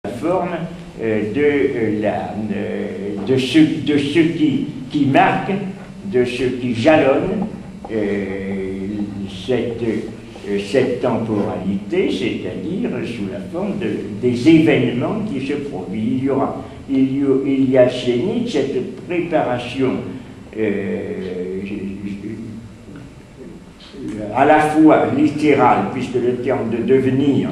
la forme de ce qui marque, de ce qui jalonne cette temporalité, c'est-à-dire sous la forme des événements qui se produisent. Il y a chez Nietzsche cette préparation à la fois littérale, puisque le terme de devenir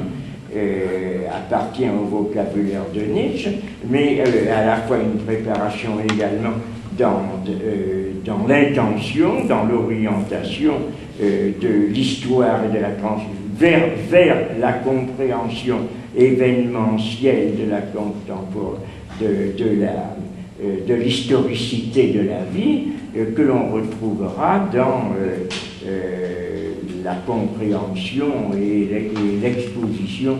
appartient au vocabulaire de Nietzsche, mais à la fois une préparation également dans l'intention, dans l'orientation de l'histoire et de la vers la compréhension événementielle de la de l'historicité de la vie que l'on retrouvera dans la compréhension et l'exposition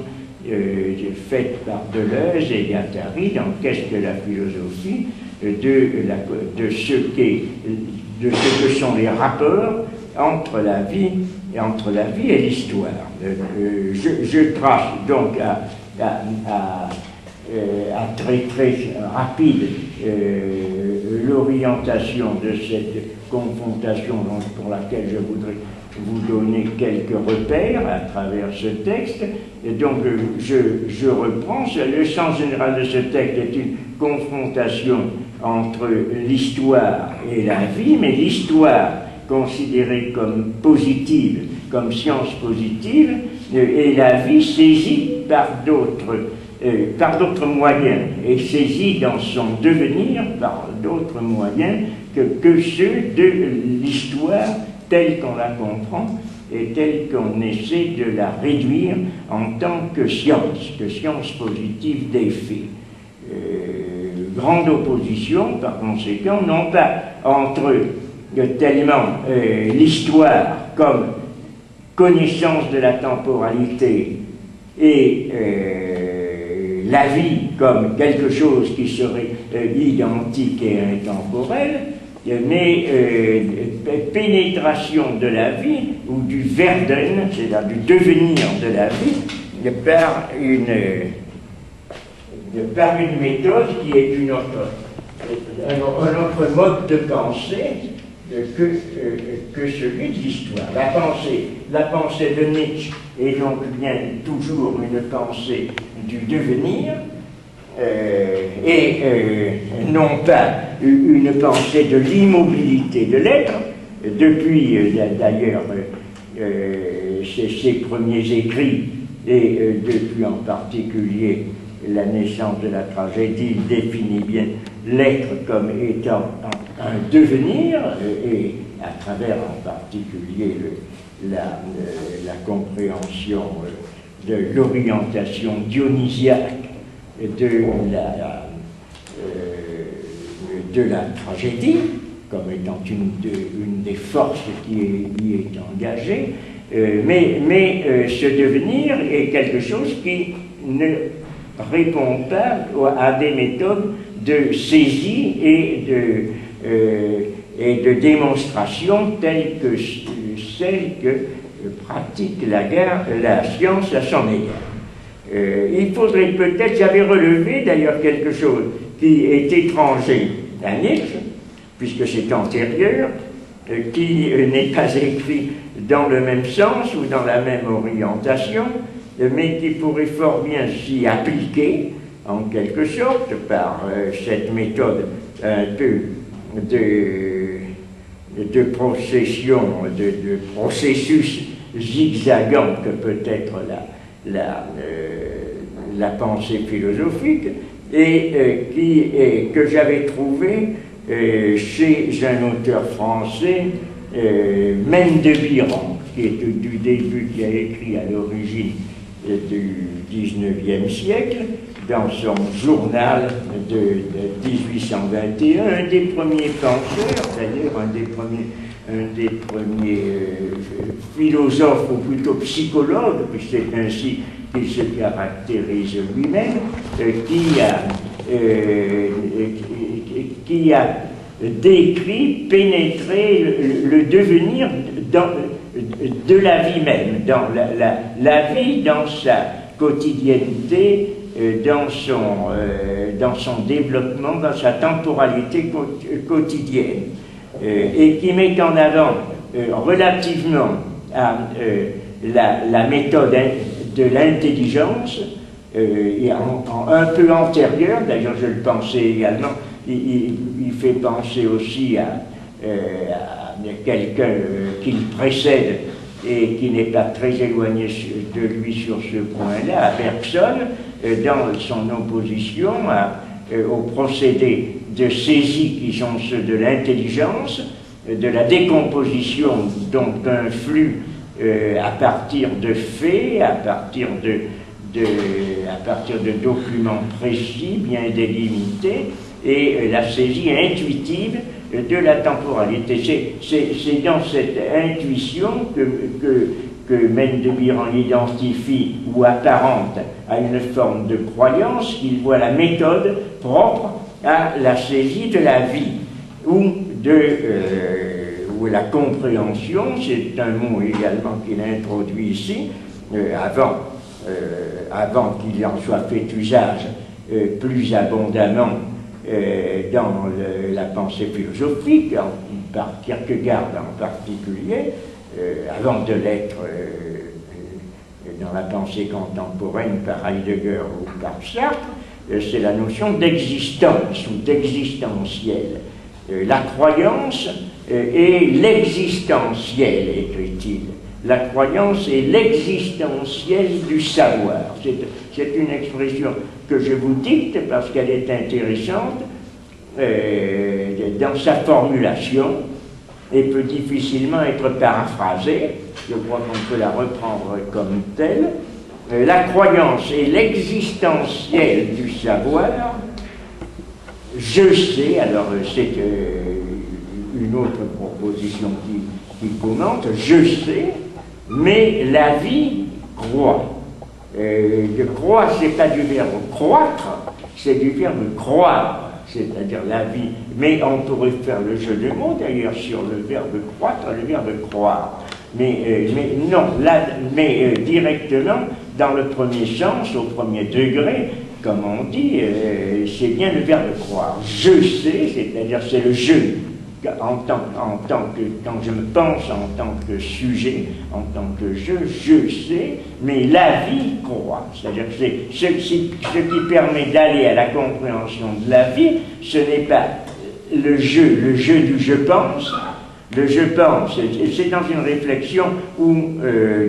faite par Deleuze et Guattari dans Qu'est-ce que la philosophie de ce que sont les rapports entre la vie et l'histoire. Je trace donc à très rapide l'orientation de cette confrontation pour laquelle je voudrais vous donner quelques repères à travers ce texte. Et donc je reprends. Le sens général de ce texte est une confrontation entre l'histoire et la vie, mais l'histoire considérée comme positive, comme science positive, et la vie saisie par d'autres moyens, et saisie dans son devenir par d'autres moyens que ceux de l'histoire telle qu'on la comprend et telle qu'on essaie de la réduire en tant que science positive des faits. Grande opposition, par conséquent, non pas entre tellement l'histoire comme connaissance de la temporalité et la vie comme quelque chose qui serait identique et intemporel, mais pénétration de la vie ou du Werden, c'est-à-dire du devenir de la vie, par une méthode qui est un autre mode de pensée que celui de l'histoire. La pensée de Nietzsche est donc bien toujours une pensée du devenir, et non pas une pensée de l'immobilité de l'être. Depuis d'ailleurs ses premiers écrits, et depuis en particulier la naissance de la tragédie, il définit bien l'être comme étant un devenir, et à travers en particulier la compréhension de l'orientation dionysiaque de la tragédie, comme étant une des forces qui y est engagée, mais ce devenir est quelque chose qui ne répond pas à des méthodes de saisie et de démonstration telles que celles que pratique la science à son égard. Il faudrait peut-être, j'avais relevé d'ailleurs quelque chose qui est étranger à Nietzsche, puisque c'est antérieur, qui n'est pas écrit dans le même sens ou dans la même orientation, mais qui pourrait fort bien s'y appliquer, en quelque sorte, par cette méthode un peu de procession, de processus zigzagant que peut être la pensée philosophique, et que j'avais trouvé chez un auteur français, Mendebiran, qui est du début, qui a écrit à l'origine du XIXe siècle, dans son journal de 1821, un des premiers penseurs, d'ailleurs un des premiers philosophes, ou plutôt psychologues, puisque c'est ainsi qu'il se caractérise lui-même, qui a décrit, pénétré le devenir de la vie même, dans la vie dans sa quotidienneté dans son développement, dans sa temporalité quotidienne, et qui met en avant relativement à la méthode de l'intelligence, un peu antérieure, d'ailleurs je le pensais également, il fait penser aussi à quelqu'un qui le précède et qui n'est pas très éloigné de lui sur ce point-là, à Bergson, dans son opposition aux procédés de saisie qui sont ceux de l'intelligence, de la décomposition donc d'un flux à partir de faits, à partir de documents précis, bien délimités, et la saisie intuitive de la temporalité. C'est dans cette intuition que Mendes-Biran identifie ou apparente à une forme de croyance qu'il voit la méthode propre à la saisie de la vie ou la compréhension, c'est un mot également qu'il introduit ici, avant qu'il en soit fait usage plus abondamment dans la pensée philosophique, par Kierkegaard en particulier, avant de l'être dans la pensée contemporaine par Heidegger ou par Sartre, c'est la notion d'existence ou d'existentiel. La croyance est l'existentiel, écrit-il. La croyance est l'existentiel du savoir. C'est une expression que je vous dicte parce qu'elle est intéressante dans sa formulation et peut difficilement être paraphrasée. Je crois qu'on peut la reprendre comme telle. La croyance est l'existentiel du savoir. Je sais, alors c'est une autre proposition qui commente, je sais, mais la vie croit. Le croire, c'est pas du verbe croître, c'est du verbe croire, c'est-à-dire la vie. Mais on pourrait faire le jeu de mots d'ailleurs sur le verbe croître, le verbe croire. Mais directement, dans le premier sens, au premier degré, comme on dit, c'est bien le verbe croire. Je sais, c'est-à-dire c'est le je. Quand je me pense en tant que sujet, en tant que je sais, mais la vie croit. C'est-à-dire que ce qui permet d'aller à la compréhension de la vie, ce n'est pas le jeu du je pense. Le je pense, c'est dans une réflexion où,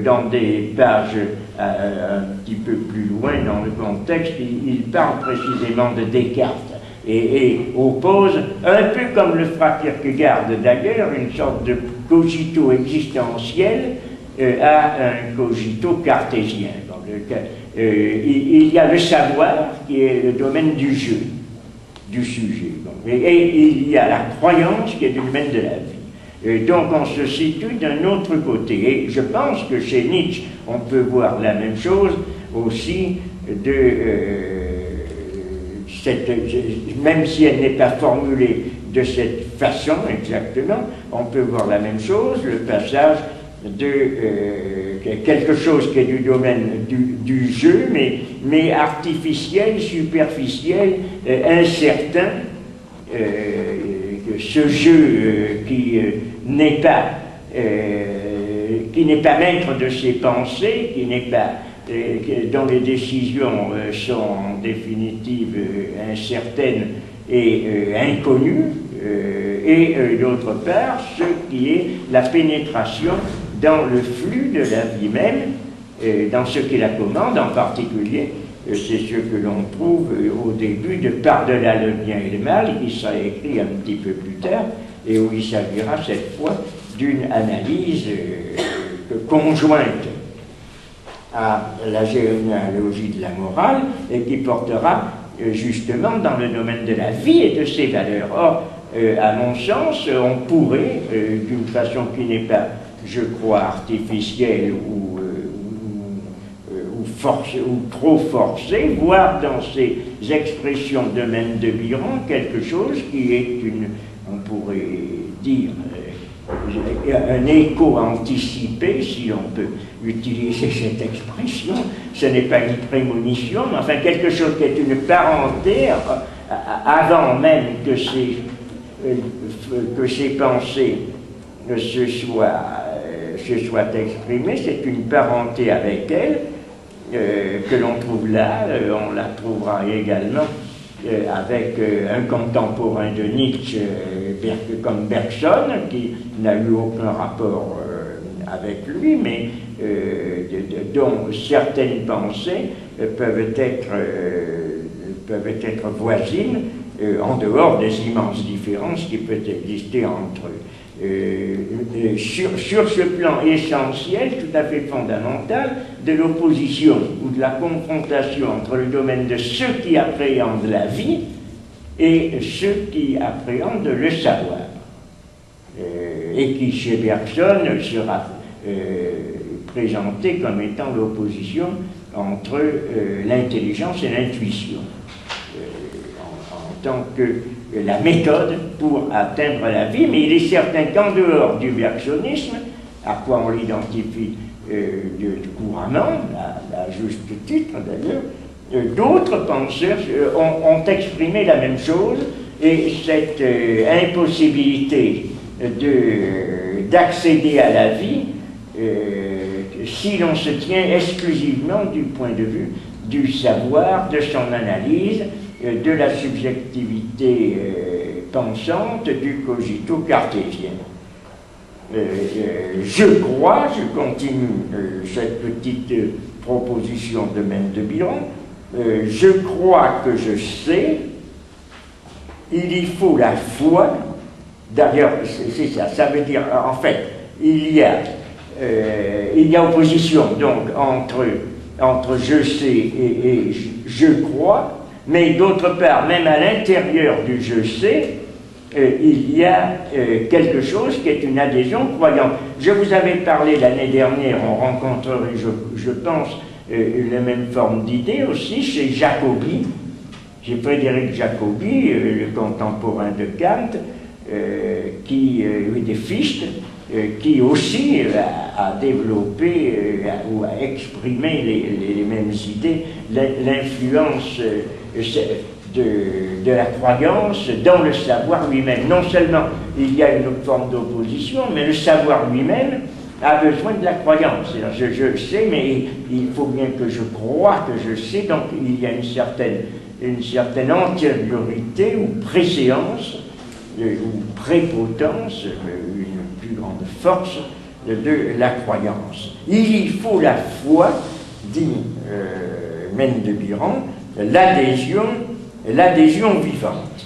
dans des pages un petit peu plus loin dans le contexte, il parle précisément de Descartes. Et oppose, un peu comme le fera Kierkegaard d'ailleurs, une sorte de cogito existentiel à un cogito cartésien. Il y a le savoir qui est le domaine du jeu, du sujet. Et il y a la croyance qui est du domaine de la vie. Donc on se situe d'un autre côté. Et je pense que chez Nietzsche, on peut voir la même chose aussi même si elle n'est pas formulée de cette façon exactement, on peut voir la même chose, le passage de quelque chose qui est du domaine du jeu, mais artificiel, superficiel, incertain, ce jeu qui n'est pas maître de ses pensées, qui n'est pas dont les décisions sont en définitive incertaines et inconnues, et d'autre part, ce qui est la pénétration dans le flux de la vie même, dans ce qui la commande en particulier, c'est ce que l'on trouve au début de Par-delà le bien et le mal, qui sera écrit un petit peu plus tard, et où il s'agira cette fois d'une analyse conjointe à la généalogie de la morale et qui portera justement dans le domaine de la vie et de ses valeurs. Or, à mon sens, on pourrait, d'une façon qui n'est pas, je crois, artificielle ou trop forcée, voir dans ces expressions de Mendes-Biran quelque chose qui est on pourrait dire, un écho anticipé, si on peut utiliser cette expression. Ce n'est pas une prémonition, mais enfin quelque chose qui est une parenté avant même que ces pensées se soient exprimées. C'est une parenté avec elle que l'on trouve là. On la trouvera également avec un contemporain de Nietzsche comme Bergson, qui n'a eu aucun rapport avec lui, mais dont certaines pensées peuvent être voisines en dehors des immenses différences qui peuvent exister entre eux. Sur ce plan essentiel, tout à fait fondamental, de l'opposition ou de la confrontation entre le domaine de ceux qui appréhendent la vie et ceux qui appréhendent le savoir. Et qui, chez Bergson, sera présenté comme étant l'opposition entre l'intelligence et l'intuition, en tant que la méthode pour atteindre la vie. Mais il est certain qu'en dehors du bergsonisme, à quoi on l'identifie couramment, à juste titre d'ailleurs, d'autres penseurs ont exprimé la même chose, et cette impossibilité d'accéder à la vie si l'on se tient exclusivement du point de vue du savoir, de son analyse, de la subjectivité pensante, du cogito cartésien. Je crois, je continue cette petite proposition de Mendes-de-Biran, je crois que je sais, il y faut la foi. D'ailleurs, c'est ça, ça veut dire, en fait, il y a opposition donc entre je sais et je crois, mais d'autre part, même à l'intérieur du je sais, il y a quelque chose qui est une adhésion croyante. Je vous avais parlé l'année dernière, on rencontrerait, je pense, la même forme d'idée aussi chez Jacobi, chez Frédéric Jacobi, le contemporain de Kant, de Fichte, qui aussi a développé ou a exprimé les mêmes idées, l'influence de la croyance dans le savoir lui-même. Non seulement il y a une forme d'opposition, mais le savoir lui-même a besoin de la croyance. Je sais, mais il faut bien que je croie que je sais, donc il y a une certaine antériorité ou préséance ou prépotence, une plus grande force de la croyance. Il y faut la foi, dit Mendes-de-Biran, l'adhésion vivante.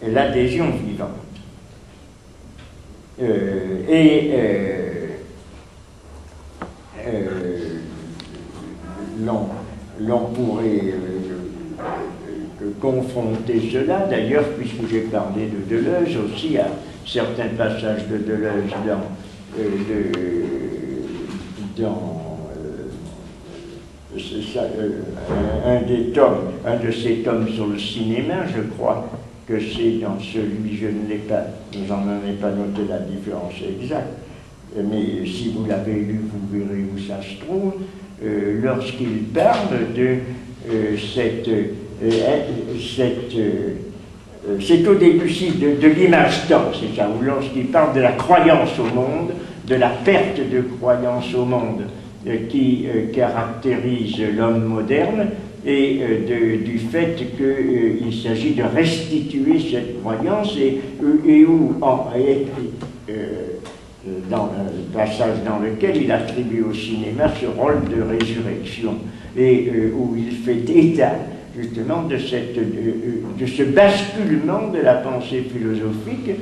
L'adhésion vivante. L'on pourrait confronter cela, d'ailleurs, puisque j'ai parlé de Deleuze aussi, à certains passages de Deleuze un de ses tomes sur le cinéma, je crois que c'est dans celui, je n'en ai pas noté la différence exacte, mais si vous l'avez lu, vous verrez où ça se trouve, lorsqu'il parle de c'est au début de l'image-temps, c'est ça, où lorsqu'il parle de la croyance au monde, de la perte de croyance au monde qui caractérise l'homme moderne, et du fait qu'il s'agit de restituer cette croyance, et où, dans le passage dans lequel il attribue au cinéma ce rôle de résurrection, et où il fait état justement de ce basculement de la pensée philosophique,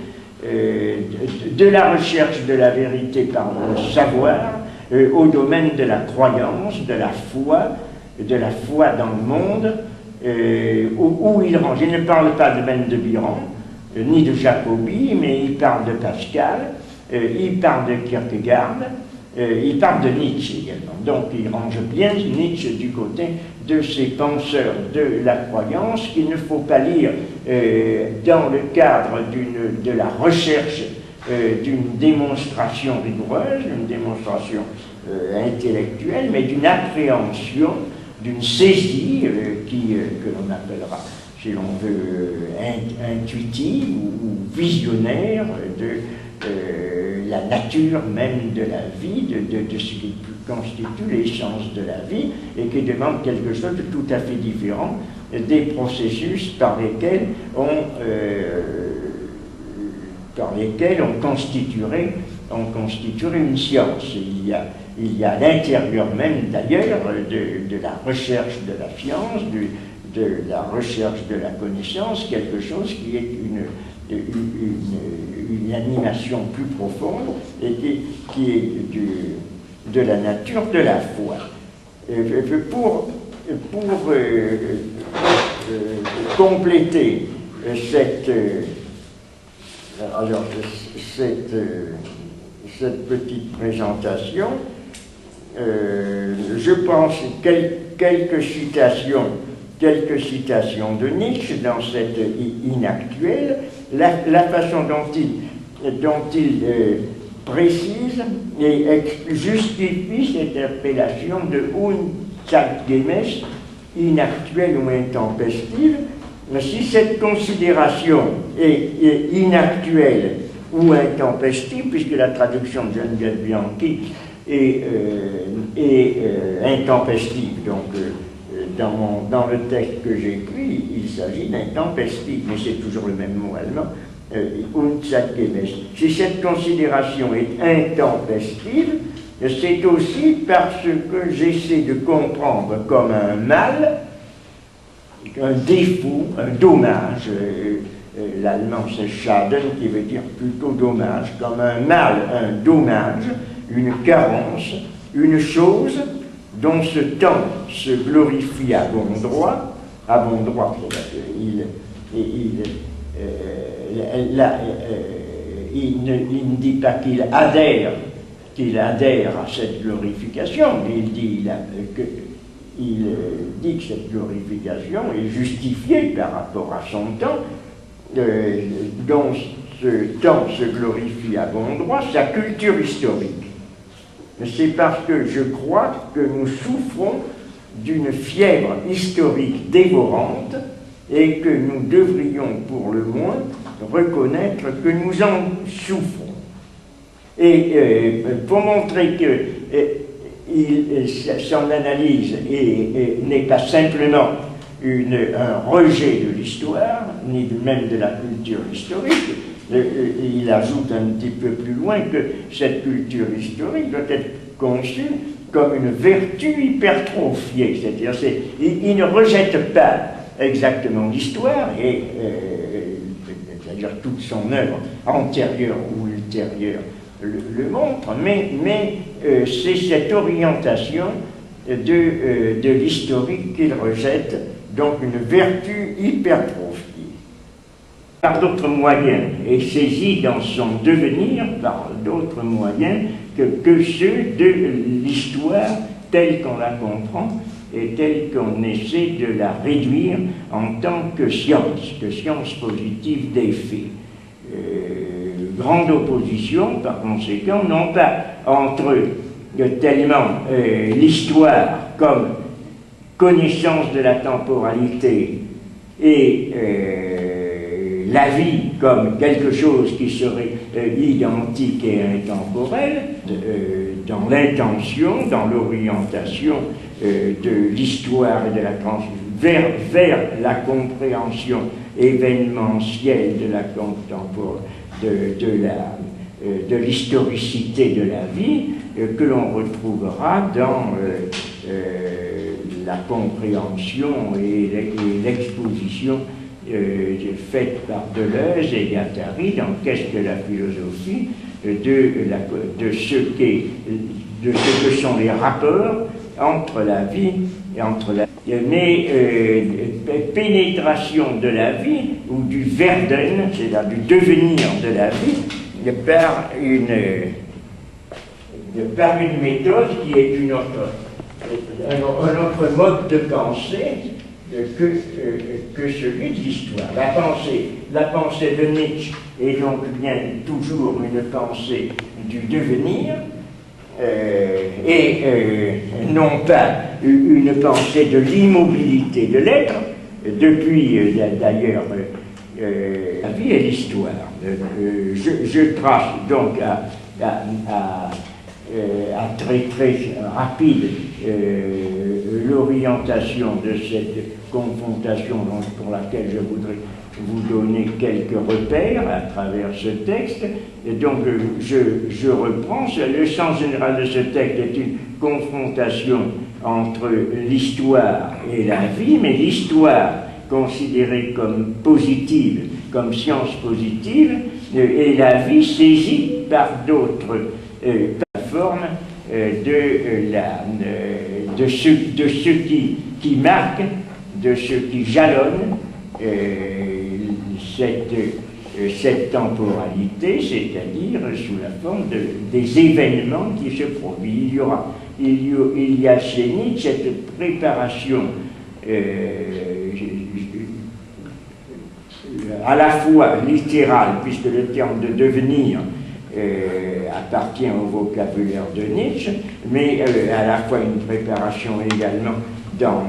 de la recherche de la vérité par le savoir, au domaine de la croyance, de la foi dans le monde, où il range. Il ne parle pas de Mendes-de-Biran, ni de Jacobi, mais il parle de Pascal, il parle de Kierkegaard, il parle de Nietzsche également, donc il range bien Nietzsche du côté de ces penseurs de la croyance qu'il ne faut pas lire dans le cadre de la recherche d'une démonstration rigoureuse, d'une démonstration intellectuelle, mais d'une appréhension, d'une saisie que l'on appellera, si l'on veut, intuitive ou visionnaire de la nature même de la vie, de ce qui constitue l'essence de la vie, et qui demande quelque chose de tout à fait différent des processus par lesquels on constituerait une science. Il y a à l'intérieur même d'ailleurs de la recherche de la science, de la recherche de la connaissance, quelque chose qui est une animation plus profonde et qui est de la nature de la foi. Pour compléter cette petite présentation, je pense quelques citations de Nietzsche dans cette inactuelle, la façon dont il précise et justifie cette appellation de Unzeitgemäß, inactuelle ou intempestive. Si cette considération est inactuelle ou intempestive, puisque la traduction de Geneviève Bianchi est intempestive, donc dans le texte que j'ai écrit, il s'agit d'intempestive, mais c'est toujours le même mot allemand, Unzeitgemäß. Si cette considération est intempestive, c'est aussi parce que j'essaie de comprendre comme un mal, un défaut, un dommage, l'allemand c'est Schaden qui veut dire plutôt dommage, comme un mal, un dommage, une carence, une chose dont ce temps se glorifie à bon droit, il ne dit pas qu'il adhère à cette glorification, mais il dit que cette glorification est justifiée par rapport à son temps, dont ce temps se glorifie à bon droit, sa culture historique. C'est parce que je crois que nous souffrons d'une fièvre historique dévorante et que nous devrions pour le moins reconnaître que nous en souffrons. Et pour montrer que son analyse n'est pas simplement un rejet de l'histoire, ni même de la culture historique, il ajoute un petit peu plus loin que cette culture historique doit être conçue comme une vertu hypertrophiée, c'est-à-dire il ne rejette pas exactement l'histoire, c'est-à-dire toute son œuvre antérieure ou ultérieure le montre, mais c'est cette orientation de l'historique qu'il rejette, donc une vertu hypertrophiée. Par d'autres moyens, et saisie dans son devenir par d'autres moyens que ceux de l'histoire telle qu'on la comprend et telle qu'on essaie de la réduire en tant que science positive des faits. Grande opposition, par conséquent, non pas entre tellement l'histoire comme connaissance de la temporalité et la vie comme quelque chose qui serait identique et intemporel, dans l'intention, dans l'orientation de l'histoire et de la transmission, vers la compréhension événementielle de la de l'historicité de la vie que l'on retrouvera dans la compréhension et l'exposition faite par Deleuze et Guattari dans Qu'est-ce que la philosophie de ce que sont les rapports entre la vie et entre la pénétration de la vie ou du Werden, c'est-à-dire du devenir de la vie, par par une méthode qui est un autre mode de pensée que celui de l'histoire. La pensée de Nietzsche est donc bien toujours une pensée du devenir, et non pas une pensée de l'immobilité de l'être, depuis d'ailleurs la vie et l'histoire. Je trace donc à très rapide l'orientation de cette confrontation pour laquelle je voudrais vous donner quelques repères à travers ce texte. Et donc je reprends. Le sens général de ce texte est une confrontation entre l'histoire et la vie, mais l'histoire considérée comme positive, comme science positive, et la vie saisie par d'autres formes de ce qui marque, de ce qui jalonne cette temporalité, c'est-à-dire sous la forme des événements qui se produisent. Il y a chez Nietzsche cette préparation à la fois littérale, puisque le terme de devenir appartient au vocabulaire de Nietzsche, mais à la fois une préparation également dans